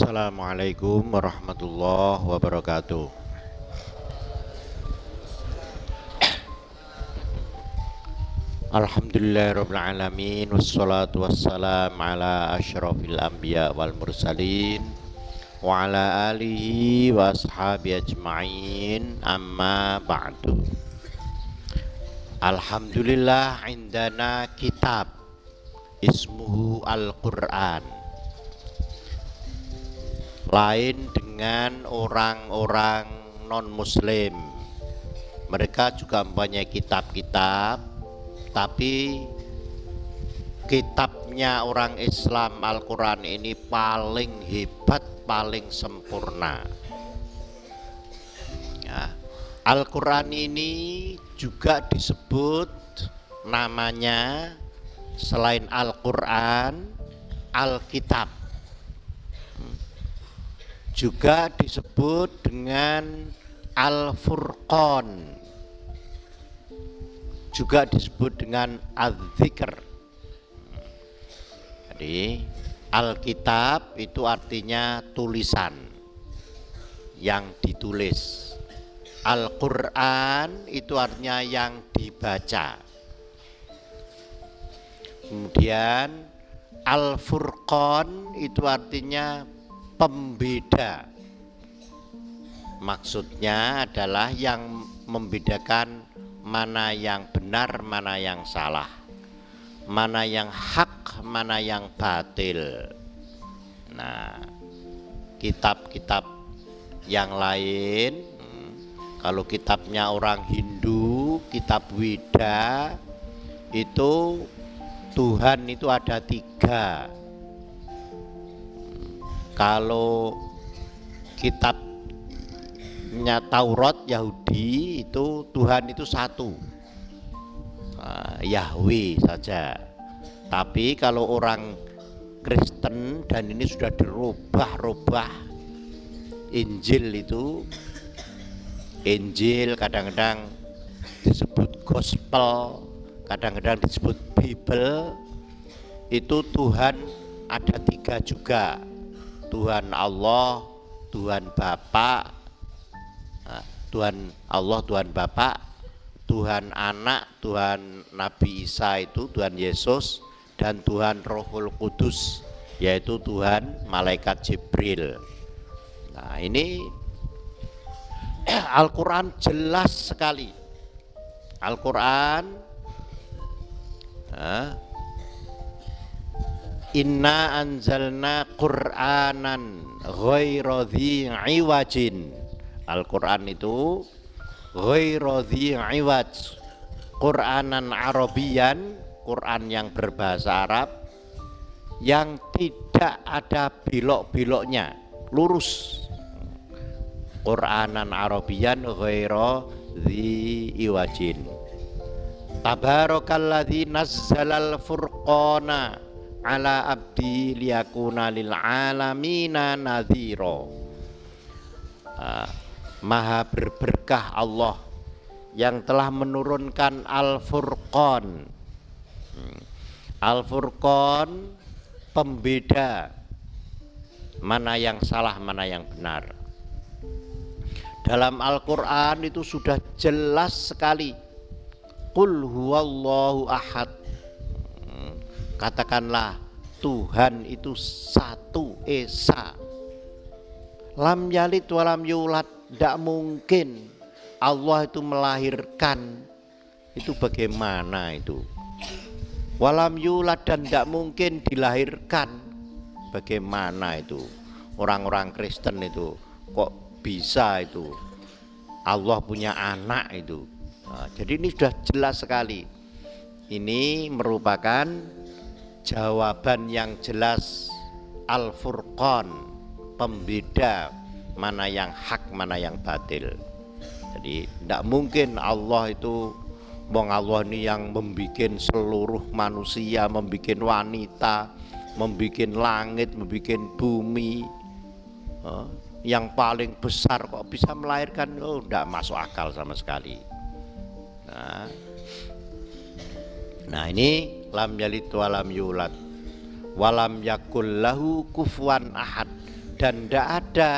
Assalamualaikum warahmatullahi wabarakatuh. Alhamdulillahirabbil alamin wassalatu wassalamu ala asyrafil anbiya wal mursalin wa ala alihi wa ashabi ajma'in, amma ba'du. Alhamdulillah indana kitab ismuhu Al-Qur'an. Lain dengan orang-orang non-muslim, mereka juga mempunyai kitab-kitab, tapi kitabnya orang Islam Al-Quran ini paling hebat, paling sempurna ya. Al-Quran ini juga disebut namanya selain Al-Quran, Alkitab, juga disebut dengan Al-Furqan, juga disebut dengan Az-Zikr. Jadi Alkitab itu artinya tulisan yang ditulis. Al-Quran itu artinya yang dibaca. Kemudian Al-Furqan itu artinya pembeda. Maksudnya adalah yang membedakan mana yang benar, mana yang salah, mana yang hak, mana yang batil. Nah, kitab-kitab yang lain, kalau kitabnya orang Hindu, kitab Weda, itu Tuhan itu ada 3. Kalau kitabnya Taurat Yahudi itu Tuhan itu 1, Yahweh saja. Tapi kalau orang Kristen, dan ini sudah dirubah-rubah, Injil itu, Injil kadang-kadang disebut Gospel, kadang-kadang disebut Bible, itu Tuhan ada 3 juga. Tuhan Allah, Tuhan Bapa, Tuhan Allah, Tuhan Bapa, Tuhan Anak, Tuhan Nabi Isa itu Tuhan Yesus, dan Tuhan Rohul Kudus, yaitu Tuhan Malaikat Jibril. Nah, ini Al-Quran jelas sekali. Al-Quran, inna anzalna Qur'anan ghaira dzi iwajin. Al-Quran itu ghaira dzi iwaj, Qur'anan Arabian, Quran yang berbahasa Arab, yang tidak ada belok-beloknya, lurus. Qur'anan Arabian ghaira dzi iwajin. Tabarakalladzi nazzalal furqana ala abdi liyakuna lil alamina nadhira. Maha berberkah Allah yang telah menurunkan Al-Furqan. Al-Furqan pembeda mana yang salah, mana yang benar. Dalam Al-Quran itu sudah jelas sekali. Qul huwallahu ahad. Katakanlah Tuhan itu 1 esa. Lam yalid walam yulad, tidak mungkin Allah itu melahirkan. Itu bagaimana itu? Walam yulad, dan tidak mungkin dilahirkan. Bagaimana itu? Orang-orang Kristen itu kok bisa itu Allah punya anak itu? Nah, jadi ini sudah jelas sekali. Ini merupakan jawaban yang jelas. Al-Furqan, pembeda mana yang hak, mana yang batil. Jadi tidak mungkin Allah itu, Allah ini yang membikin seluruh manusia, membikin wanita, membikin langit, membikin bumi, yang paling besar kok bisa melahirkan. Tidak masuk akal sama sekali. Nah ini lam yalid walam yulad walam yakul lahu kufuwan ahad, dan tidak ada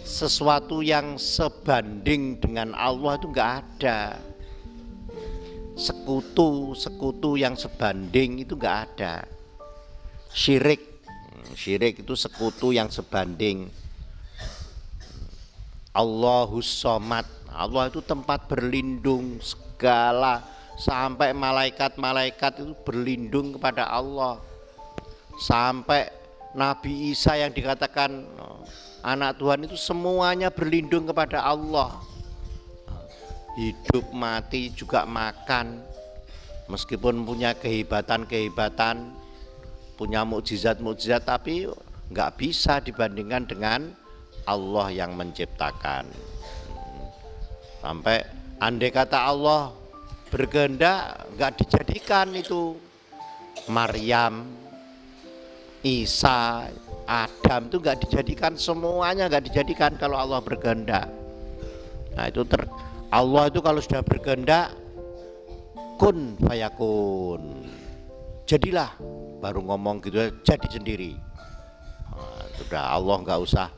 sesuatu yang sebanding dengan Allah, itu nggak ada. Sekutu yang sebanding itu nggak ada. Syirik itu sekutu yang sebanding. Allahus Somad, Allah itu tempat berlindung segala, sampai malaikat-malaikat itu berlindung kepada Allah, sampai Nabi Isa yang dikatakan anak Tuhan itu semuanya berlindung kepada Allah. Hidup mati juga makan, meskipun punya kehebatan, punya mukjizat, tapi nggak bisa dibandingkan dengan Allah yang menciptakan. Sampai andai kata Allah berkehendak, nggak dijadikan itu Maryam, Isa, Adam itu nggak dijadikan, semuanya nggak dijadikan kalau Allah berkehendak. Nah itu Allah itu kalau sudah berkehendak, kun fayakun, jadilah, baru ngomong gitu jadi sendiri. Nah, sudah Allah nggak usah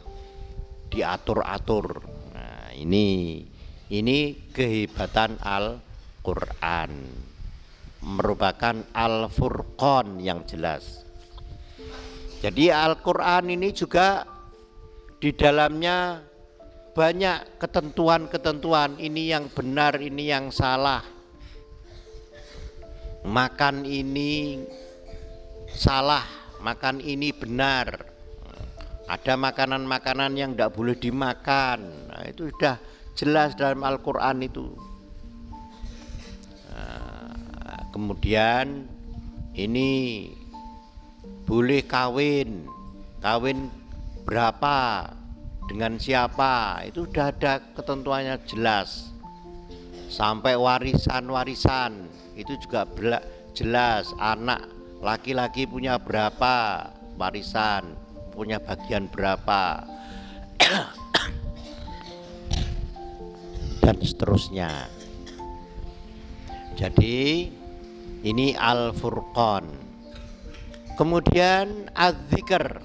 diatur-atur. Nah, ini kehebatan Al-Qur'an, merupakan Al-Furqan yang jelas. Jadi Al-Qur'an ini juga di dalamnya banyak ketentuan-ketentuan, ini yang benar, ini yang salah. Makan ini salah, makan ini benar. Ada makanan-makanan yang tidak boleh dimakan. Nah, itu sudah jelas dalam Al-Qur'an itu. Nah, kemudian ini boleh kawin berapa, dengan siapa, itu sudah ada ketentuannya jelas. Sampai warisan itu juga jelas, anak laki-laki punya berapa warisan, punya bagian berapa dan seterusnya. Jadi ini Al-Furqan. Kemudian Az-Zikr,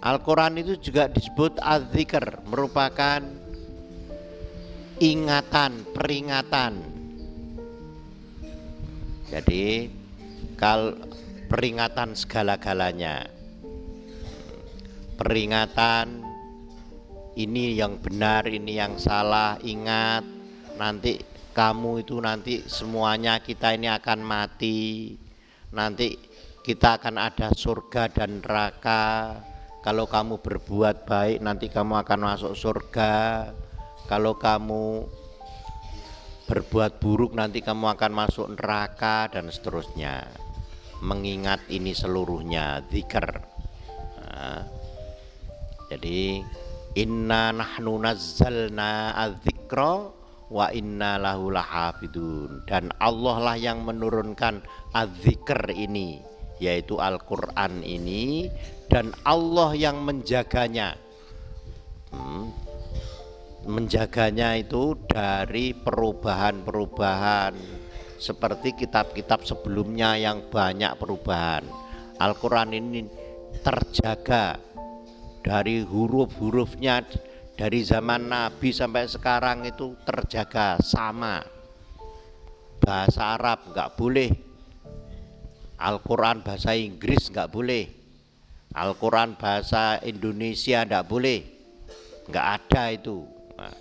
Al-Quran itu juga disebut Az-Zikr, merupakan ingatan, peringatan. Jadi peringatan segala-galanya, peringatan ini yang benar, ini yang salah. Ingat, nanti kamu itu nanti semuanya, kita ini akan mati, nanti kita akan ada surga dan neraka. Kalau kamu berbuat baik, nanti kamu akan masuk surga. Kalau kamu berbuat buruk, nanti kamu akan masuk neraka, dan seterusnya. Mengingat ini seluruhnya zikr. Nah, jadi inna nahnu nazzalna adz-dzikra wa inna lahu lahafidun. Dan Allah lah yang menurunkan adz-dzikr ini, yaitu Al-Qur'an ini, dan Allah yang menjaganya. Menjaganya itu dari perubahan-perubahan, seperti kitab-kitab sebelumnya yang banyak perubahan. Al-Qur'an ini terjaga dari huruf-hurufnya, dari zaman Nabi sampai sekarang itu terjaga sama. Bahasa Arab nggak boleh, Al-Qur'an bahasa Inggris nggak boleh, Al-Qur'an bahasa Indonesia nggak boleh, nggak ada itu. Nah,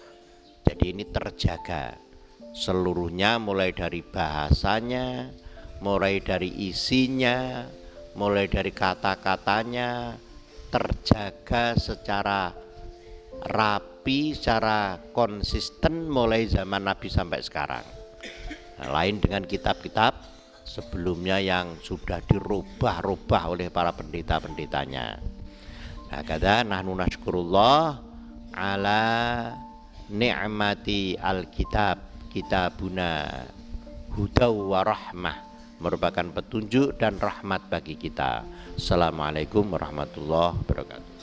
jadi ini terjaga seluruhnya, mulai dari bahasanya, mulai dari isinya, mulai dari kata-katanya, terjaga secara rapi, secara konsisten mulai zaman Nabi sampai sekarang. Nah, lain dengan kitab-kitab sebelumnya yang sudah dirubah-rubah oleh para pendeta-pendetanya. Nah, kata nahnu nashkurullah ala ni'mati alkitab, kitabuna hudaw wa rahmah, merupakan petunjuk dan rahmat bagi kita. Assalamualaikum warahmatullahi wabarakatuh.